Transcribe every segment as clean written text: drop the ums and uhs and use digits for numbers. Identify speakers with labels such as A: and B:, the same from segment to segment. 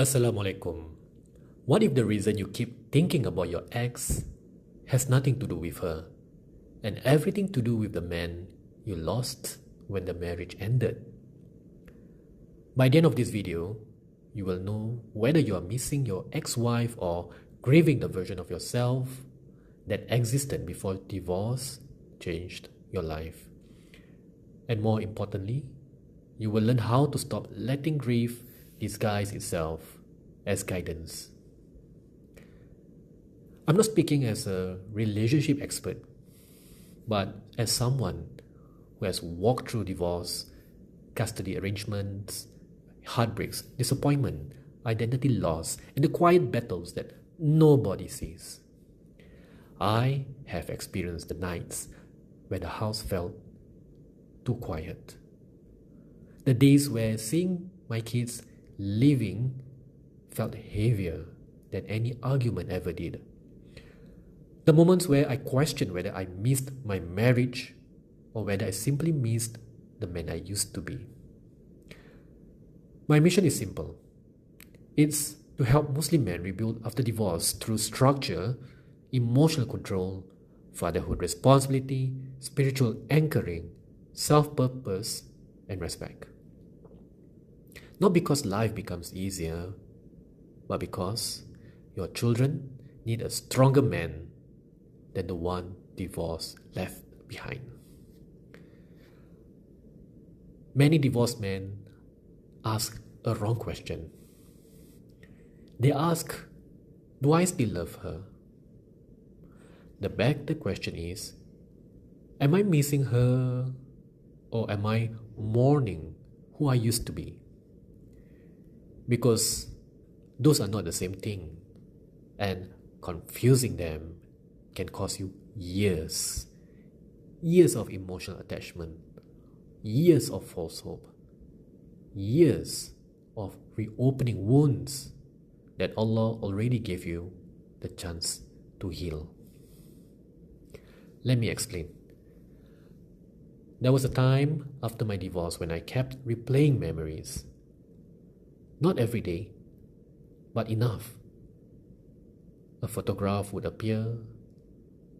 A: Assalamualaikum. What if the reason you keep thinking about your ex has nothing to do with her and everything to do with the man you lost when the marriage ended? By the end of this video, you will know whether you are missing your ex-wife or grieving the version of yourself that existed before divorce changed your life. And more importantly, you will learn how to stop letting grief disguise itself as guidance. I'm not speaking as a relationship expert, but as someone who has walked through divorce, custody arrangements, heartbreaks, disappointment, identity loss, and the quiet battles that nobody sees. I have experienced the nights where the house felt too quiet. The days where seeing my kids leaving felt heavier than any argument ever did. The moments where I questioned whether I missed my marriage or whether I simply missed the man I used to be. My mission is simple. It's to help Muslim men rebuild after divorce through structure, emotional control, fatherhood responsibility, spiritual anchoring, self-purpose, and respect. Not because life becomes easier, but because your children need a stronger man than the one divorce left behind. Many divorced men ask a wrong question. They ask, do I still love her? The better question is, am I missing her or am I mourning who I used to be? Because those are not the same thing, and confusing them can cost you years of emotional attachment, years of false hope, years of reopening wounds that Allah already gave you the chance to heal. Let me explain. There was a time after my divorce when I kept replaying memories. Not every day, but enough. A photograph would appear,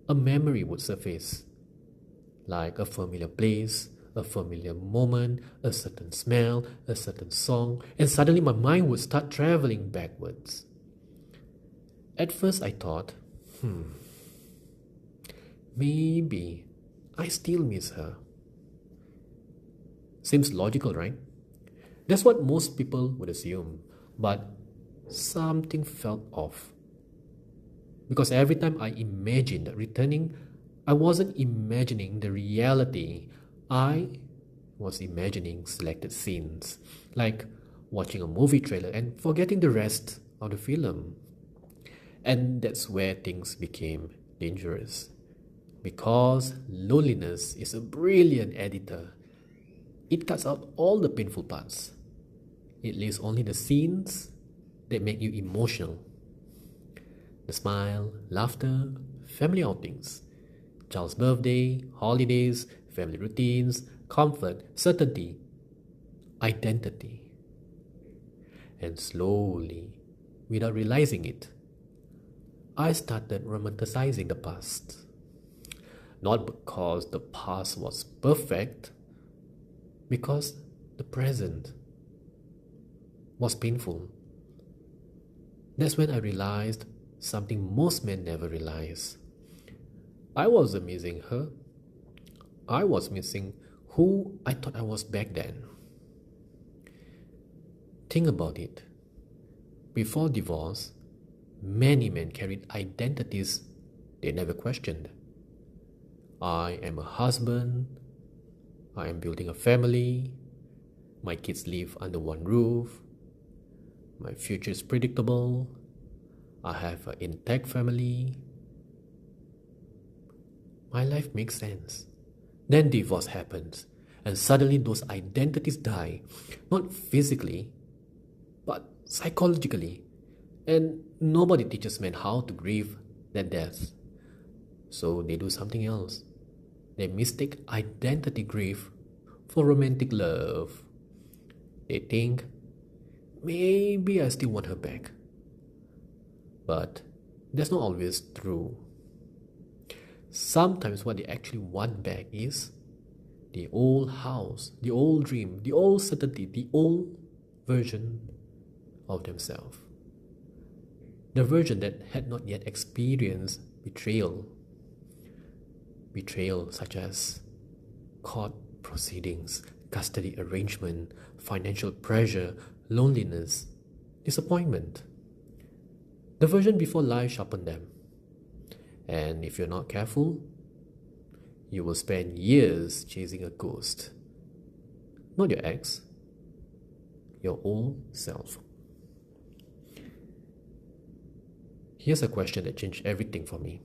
A: a memory would surface, like a familiar place, a familiar moment, a certain smell, a certain song, and suddenly my mind would start traveling backwards. At first I thought, maybe I still miss her. Seems logical, right? That's what most people would assume, but something felt off. Because every time I imagined returning, I wasn't imagining the reality. I was imagining selected scenes, like watching a movie trailer and forgetting the rest of the film. And that's where things became dangerous. Because loneliness is a brilliant editor. It cuts out all the painful parts. It leaves only the scenes that make you emotional. The smile, laughter, family outings, child's birthday, holidays, family routines, comfort, certainty, identity. And slowly, without realizing it, I started romanticizing the past. Not because the past was perfect, because the present was painful. That's when I realized something most men never realize. I wasn't missing her. I was missing who I thought I was back then. Think about it. Before divorce, many men carried identities they never questioned. I am a husband. I am building a family. My kids live under one roof. My future is predictable. I have an intact family. My life makes sense. Then divorce happens, and suddenly those identities die, not physically, but psychologically. And nobody teaches men how to grieve that death. So they do something else. They mistake identity grief for romantic love. They think maybe I still want her back. But that's not always true. Sometimes what they actually want back is the old house, the old dream, the old certainty, the old version of themselves. The version that had not yet experienced betrayal. Betrayal such as court proceedings, custody arrangement, financial pressure, loneliness, disappointment. The version before life sharpened them. And if you're not careful, you will spend years chasing a ghost. Not your ex, your old self. Here's a question that changed everything for me.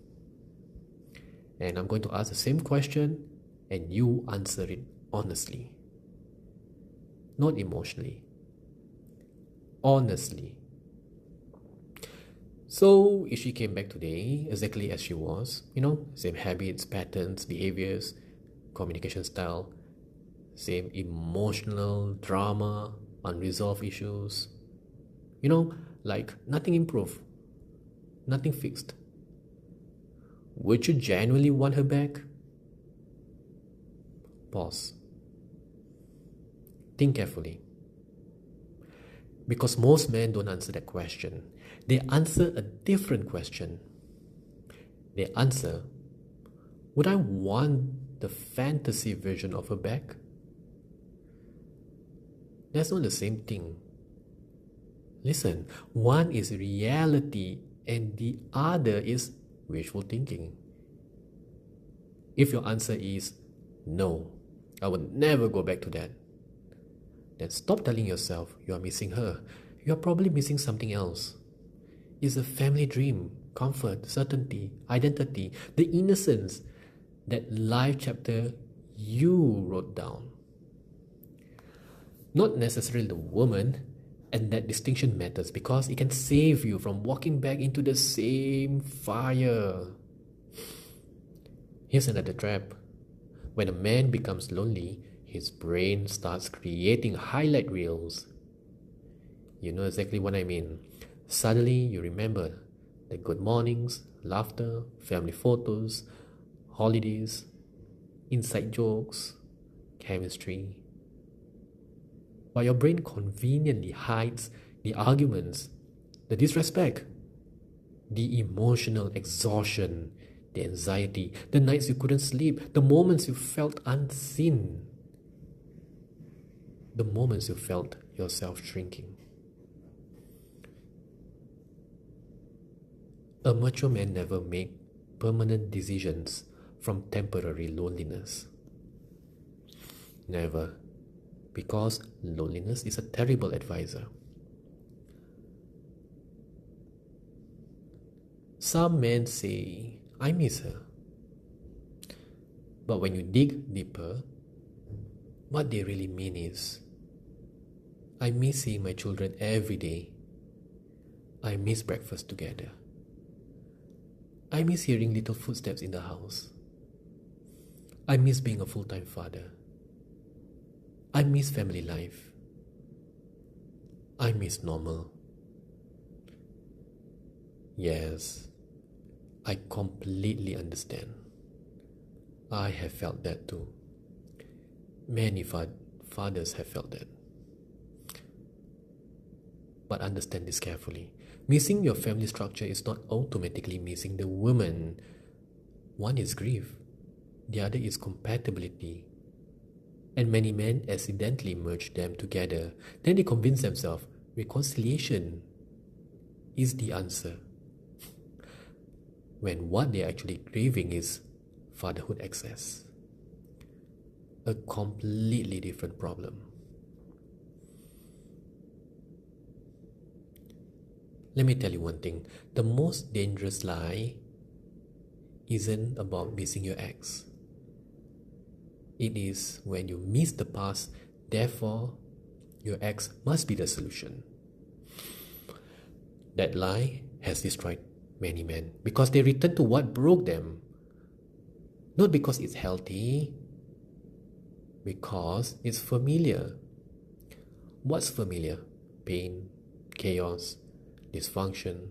A: And I'm going to ask the same question and you answer it honestly. Not emotionally. Honestly. So, if she came back today exactly as she was, same habits, patterns, behaviors, communication style, same emotional drama, unresolved issues, like nothing improved, nothing fixed. Would you genuinely want her back? Pause. Think carefully. Because most men don't answer that question. They answer a different question. They answer, would I want the fantasy version of her back? That's not the same thing. Listen, one is reality and the other is wishful thinking. If your answer is no, I will never go back to that, then stop telling yourself you are missing her. You are probably missing something else. It's a family dream, comfort, certainty, identity, the innocence, that life chapter you wrote down. Not necessarily the woman, and that distinction matters because it can save you from walking back into the same fire. Here's another trap. When a man becomes lonely, his brain starts creating highlight reels. You know exactly what I mean. Suddenly you remember the good mornings, laughter, family photos, holidays, inside jokes, chemistry. But your brain conveniently hides the arguments, the disrespect, the emotional exhaustion, the anxiety, the nights you couldn't sleep, the moments you felt unseen, the moments you felt yourself shrinking. A mature man never makes permanent decisions from temporary loneliness. Never. Because loneliness is a terrible advisor. Some men say, I miss her. But when you dig deeper, what they really mean is, I miss seeing my children every day. I miss breakfast together. I miss hearing little footsteps in the house. I miss being a full-time father. I miss family life. I miss normal. Yes, I completely understand. I have felt that too. Many fathers have felt that. But understand this carefully. Missing your family structure is not automatically missing the woman. One is grief. The other is compatibility. And many men accidentally merge them together. Then they convince themselves reconciliation is the answer. When what they're actually grieving is fatherhood excess. A completely different problem. Let me tell you one thing. The most dangerous lie isn't about missing your ex. It is when you miss the past, therefore your ex must be the solution. That lie has destroyed many men because they return to what broke them. Not because it's healthy, because it's familiar. What's familiar? pain, chaos, dysfunction,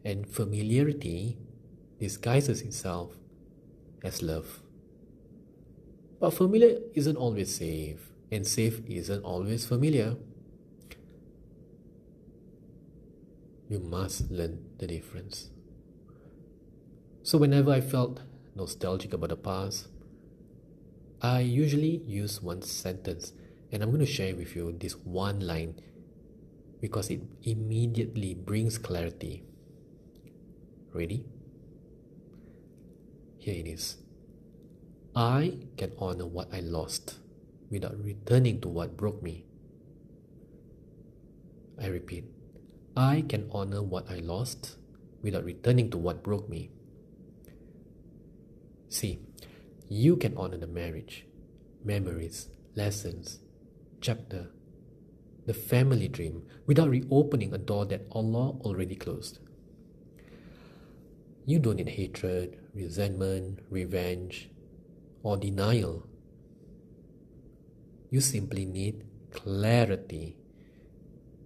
A: and familiarity disguises itself as love. But familiar isn't always safe, and safe isn't always familiar. You must learn the difference. So whenever I felt nostalgic about the past, I usually use one sentence, and I'm going to share with you this one line because it immediately brings clarity. Ready? Here it is. I can honor what I lost without returning to what broke me. I repeat, I can honor what I lost without returning to what broke me. See, you can honor the marriage, memories, lessons, chapter, the family dream without reopening a door that Allah already closed. You don't need hatred, resentment, revenge, or denial. You simply need clarity,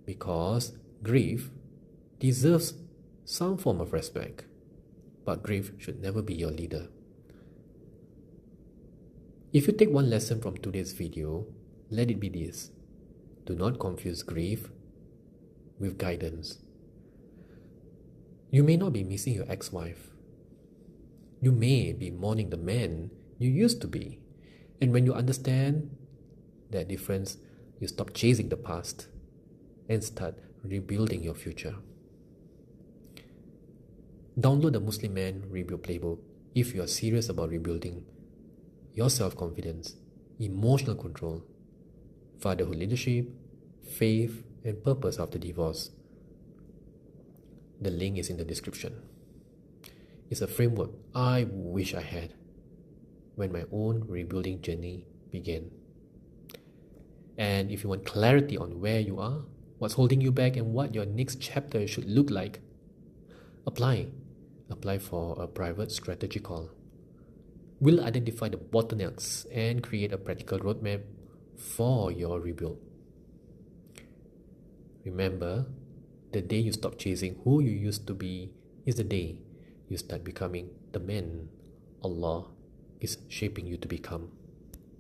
A: because grief deserves some form of respect, but grief should never be your leader. If you take one lesson from today's video, let it be this: do not confuse grief with guidance. You may not be missing your ex-wife. You may be mourning the man you used to be. And when you understand that difference, you stop chasing the past and start rebuilding your future. Download the Muslim Man Rebuild Playbook if you are serious about rebuilding your self-confidence, emotional control, fatherhood leadership, faith, and purpose after divorce. The link is in the description. It's a framework I wish I had when my own rebuilding journey began. And if you want clarity on where you are, what's holding you back, and what your next chapter should look like, apply for a private strategy call. We'll identify the bottlenecks and create a practical roadmap for your rebuild. Remember, the day you stop chasing who you used to be is the day you start becoming the man Allah is shaping you to become.